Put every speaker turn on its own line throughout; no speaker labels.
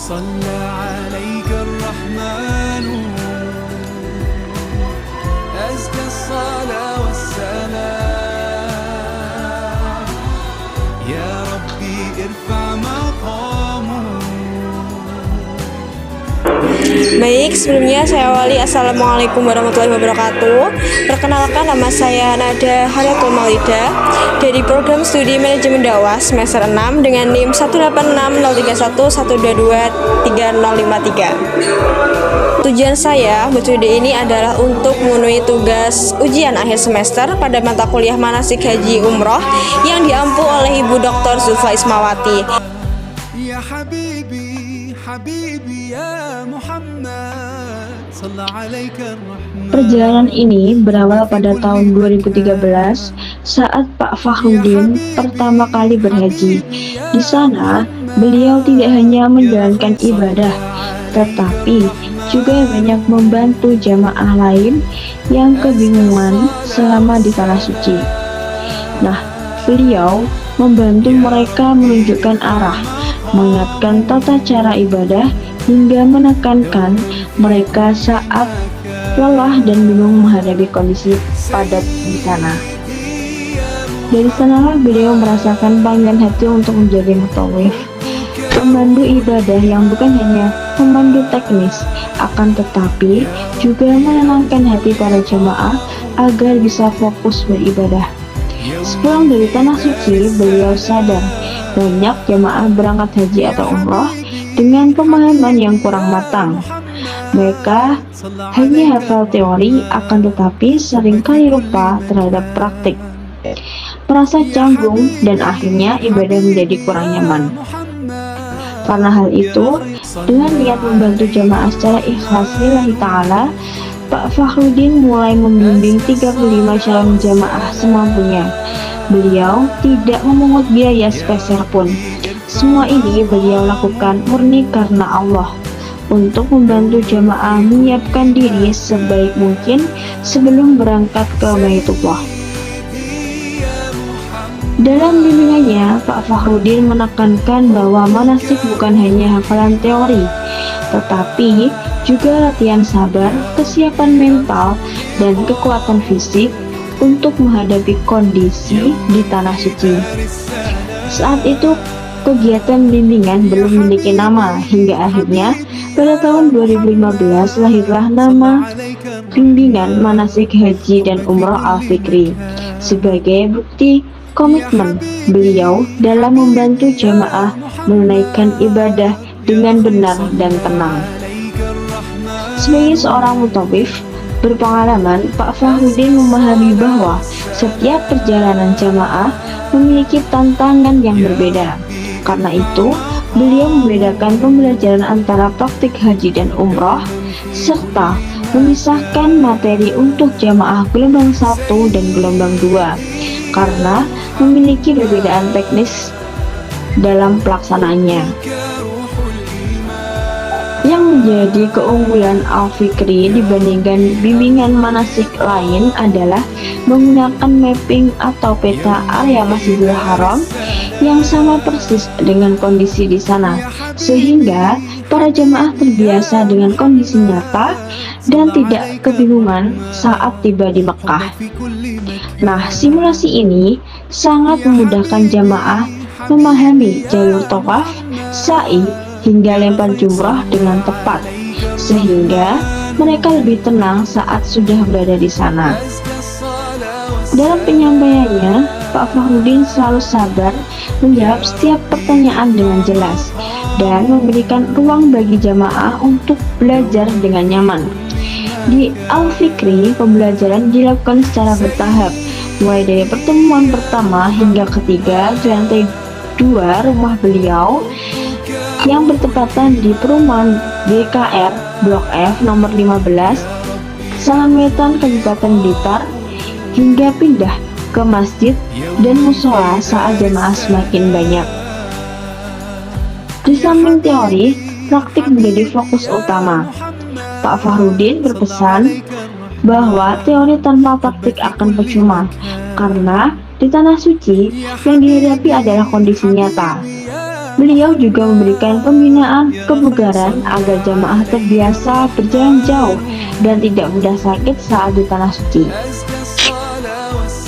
صلى عليك الرحمن أزكى الصلاة والسلام يا ربي ارفع مقامه.
Baik, sebelumnya saya awali. Assalamualaikum warahmatullahi wabarakatuh. Perkenalkan, nama saya Nada Hayatul Maulida dari program studi manajemen dakwah semester 6 dengan NIM 1860311223053. Tujuan saya metode ini adalah untuk memenuhi tugas ujian akhir semester pada mata kuliah manasik haji umroh yang diampu oleh Ibu Dr. Zulfa Ismawati.
Ya habibi habibi ya Muhammad sallallahu alaika rahman.
Perjalanan ini berawal pada tahun 2013 saat Pak Fahrudin pertama kali berhaji. Di sana, beliau tidak hanya menjalankan ibadah, tetapi juga banyak membantu jamaah lain yang kebingungan selama di tanah suci. Nah, beliau membantu mereka menunjukkan arah, mengingatkan tata cara ibadah, hingga menekankan mereka saat lelah dan bingung menghadapi kondisi padat di sana. Dari sanalah beliau merasakan panggilan hati untuk menjadi mutawif, pemandu ibadah yang bukan hanya pemandu teknis, akan tetapi juga menenangkan hati para jemaah agar bisa fokus beribadah. Sepulang dari tanah suci, beliau sadar banyak jemaah berangkat haji atau umroh dengan pemahaman yang kurang matang. Mereka hanya hafal teori, akan tetapi seringkali lupa terhadap praktik, merasa canggung, dan akhirnya ibadah menjadi kurang nyaman. Karena hal itu, dengan niat membantu jamaah secara ikhlas lillahi ta'ala, Pak Fahrudin mulai membimbing 35 calon jamaah semampunya. Beliau tidak memungut biaya sepeser pun. Semua ini beliau lakukan murni karena Allah, untuk membantu jamaah menyiapkan diri sebaik mungkin sebelum berangkat ke Baitullah. Dalam bimbingannya, Pak Fahrudin menekankan bahwa manasik bukan hanya hafalan teori, tetapi juga latihan sabar, kesiapan mental, dan kekuatan fisik untuk menghadapi kondisi di tanah suci. Saat itu, kegiatan bimbingan belum memiliki nama, hingga akhirnya pada tahun 2015 lahirlah nama Bimbingan Manasik Haji dan Umroh Al-Fikri sebagai bukti komitmen beliau dalam membantu jamaah menunaikan ibadah dengan benar dan tenang. Sebagai seorang mutawif berpengalaman, Pak Fahrudin memahami bahwa setiap perjalanan jamaah memiliki tantangan yang berbeda. Karena itu, beliau membedakan pembelajaran antara praktik haji dan umroh, serta memisahkan materi untuk jamaah gelombang 1 dan gelombang 2, karena memiliki perbedaan teknis dalam pelaksanaannya. Yang menjadi keunggulan Al-Fikri dibandingkan bimbingan manasik lain adalah menggunakan mapping atau peta area Masjidil Haram yang sama persis dengan kondisi di sana, sehingga para jemaah terbiasa dengan kondisi nyata dan tidak kebingungan saat tiba di Mekah. Nah, simulasi ini sangat memudahkan jemaah memahami jalur tawaf, sa'i, hingga lempar jumrah dengan tepat, sehingga mereka lebih tenang saat sudah berada di sana. Dalam penyampaiannya, Pak Fahrudin selalu sabar menjawab setiap pertanyaan dengan jelas dan memberikan ruang bagi jamaah untuk belajar dengan nyaman. Di Al-Fikri, pembelajaran dilakukan secara bertahap, mulai dari pertemuan pertama hingga ketiga di lantai 2 rumah beliau yang bertepatan di perumahan BKR Blok F nomor 15, Salamwetan, Kabupaten Blitar, hingga pindah ke masjid dan musola saat jemaah semakin banyak. Di samping teori, praktik menjadi fokus utama. Pak Fahrudin berpesan bahwa teori tanpa praktik akan percuma, karena di tanah suci yang dihadapi adalah kondisi nyata. Beliau juga memberikan pembinaan kebugaran agar jamaah terbiasa berjalan jauh dan tidak mudah sakit saat di Tanah Suci.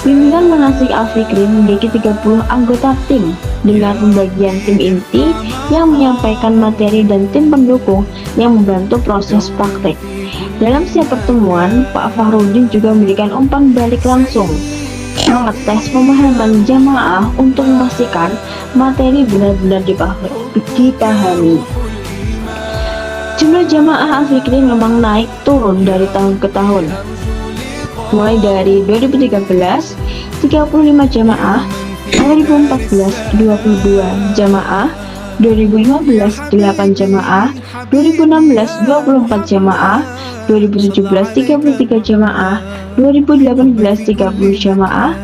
Pimpinan manasik Al-Fikri memiliki 30 anggota tim dengan pembagian tim inti yang menyampaikan materi dan tim pendukung yang membantu proses praktek. Dalam setiap pertemuan, Pak Fahrudin juga memberikan umpan balik langsung, mengetes pemahaman jamaah untuk memastikan materi benar-benar dipahami. Jumlah jamaah Al-Fikri memang naik turun dari tahun ke tahun. Mulai dari 2013, 35 jamaah, 2014, 22 jamaah, 2015, 8 jamaah, 2016, 24 jamaah, 2017, 33 jamaah, 2018, 30 jamaah,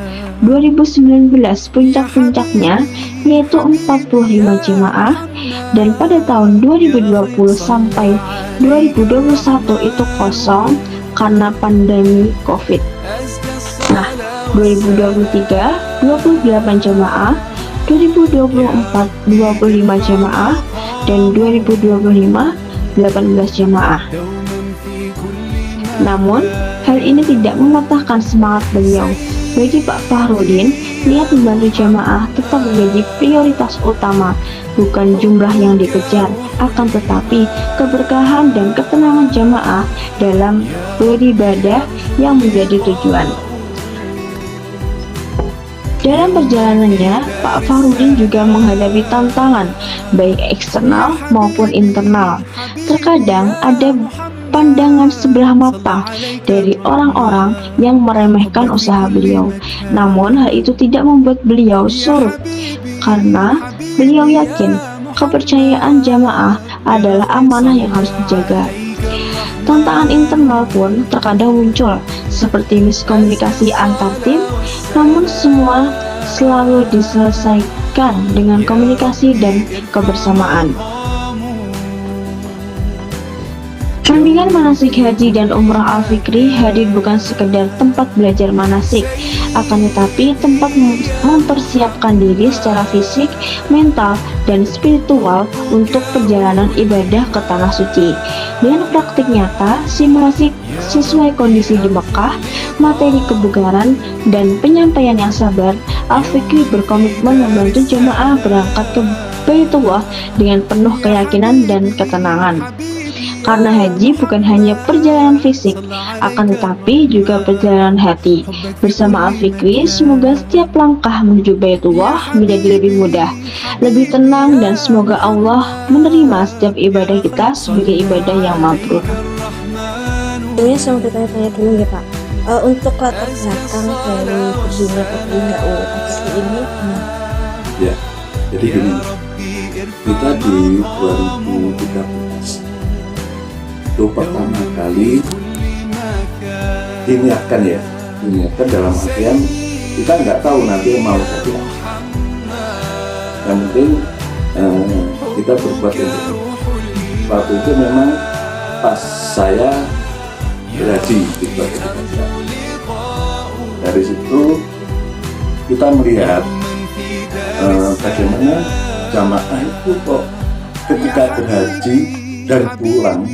2019 puncak-puncaknya yaitu 45 jamaah, dan pada tahun 2020 sampai 2021 itu kosong karena pandemi COVID. Nah, 2023 28 jamaah, 2024 25 jamaah, dan 2025 18 jamaah. Namun, hal ini tidak mematahkan semangat beliau. Bagi Pak Fahrudin, niat membantu jamaah tetap menjadi prioritas utama, bukan jumlah yang dikejar, akan tetapi keberkahan dan ketenangan jamaah dalam beribadah yang menjadi tujuan. Dalam perjalanannya, Pak Fahrudin juga menghadapi tantangan baik eksternal maupun internal. Terkadang ada pandangan sebelah mata dari orang-orang yang meremehkan usaha beliau. Namun hal itu tidak membuat beliau surut, karena beliau yakin kepercayaan jamaah adalah amanah yang harus dijaga. Tantangan internal pun terkadang muncul, seperti miskomunikasi antar tim, namun semua selalu diselesaikan dengan komunikasi dan kebersamaan. Bimbingan manasik haji dan umrah Al-Fikri hadir bukan sekedar tempat belajar manasik, akan tetapi tempat mempersiapkan diri secara fisik, mental, dan spiritual untuk perjalanan ibadah ke Tanah Suci. Dengan praktik nyata, simulasi sesuai kondisi di Mekah, materi kebugaran, dan penyampaian yang sabar, Al-Fikri berkomitmen membantu jemaah berangkat ke Baitullah dengan penuh keyakinan dan ketenangan. Karena haji bukan hanya perjalanan fisik, akan tetapi juga perjalanan hati. Bersama Al-Fikri, semoga setiap langkah menuju Baitullah menjadi lebih mudah, lebih tenang, dan semoga Allah menerima setiap ibadah kita sebagai ibadah yang mabrur.
Ini saya mau bertanya-tanya dulu ya Pak. Untuk latar belakang dari berdirinya Pembina Al-Fikri ini,
ya, jadi gini, kita di 2013 itu pertama kali diniatkan dalam artian kita nggak tahu nanti mau jadi apa. Yang penting kita berbuat itu. Waktu itu memang pas saya berhaji di 2013. Dari situ kita melihat bagaimana jamaah itu kok ketika berhaji dan pulang,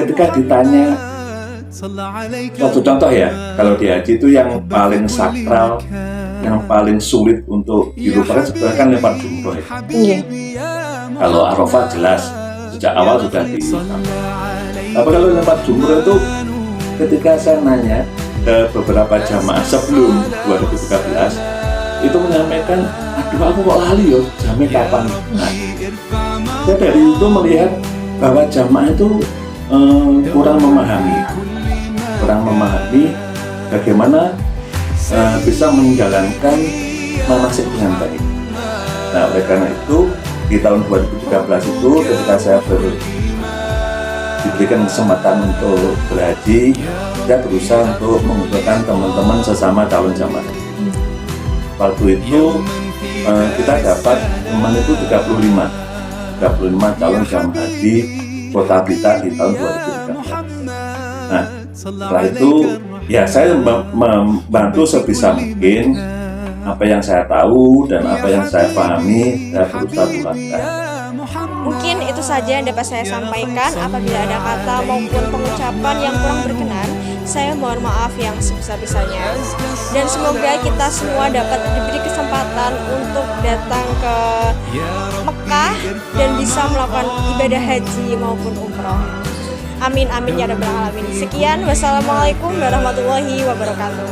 ketika ditanya, satu contoh ya, kalau di haji itu yang paling sakral, yang paling sulit untuk dilupakan sebenarnya kan lempar jumroh ya. Kalau Arafah jelas sejak awal sudah disampaikan. Tapi kalau lempar jumroh itu, ketika saya nanya ke beberapa jamaah sebelum 2013 itu menyampaikan, aduh aku kok lali yo, jamnya kapan? Nah, saya dari itu melihat bahwa jamaah itu kurang memahami bagaimana bisa menjalankan manasik dengan baik. Nah, oleh karena itu di tahun 2013 itu ketika saya diberikan kesempatan untuk berhaji, saya berusaha untuk mengumpulkan teman-teman sesama calon jamaah. Waktu itu kita dapat teman itu 35 calon jamaah haji Kota Blitar di tahun 2013. Nah, setelah itu ya saya membantu sebisa mungkin apa yang saya tahu dan apa yang saya pahami, saya berusaha tularkan.
Mungkin itu saja yang dapat saya sampaikan. Apabila ada kata maupun pengucapan yang kurang berkenan, saya mohon maaf yang sebesar-besarnya. Dan semoga kita semua dapat diberi kesempatan untuk datang ke Mekah dan bisa melakukan ibadah haji maupun umroh. Amin amin ya rabbal alamin. Sekian, wassalamualaikum warahmatullahi wabarakatuh.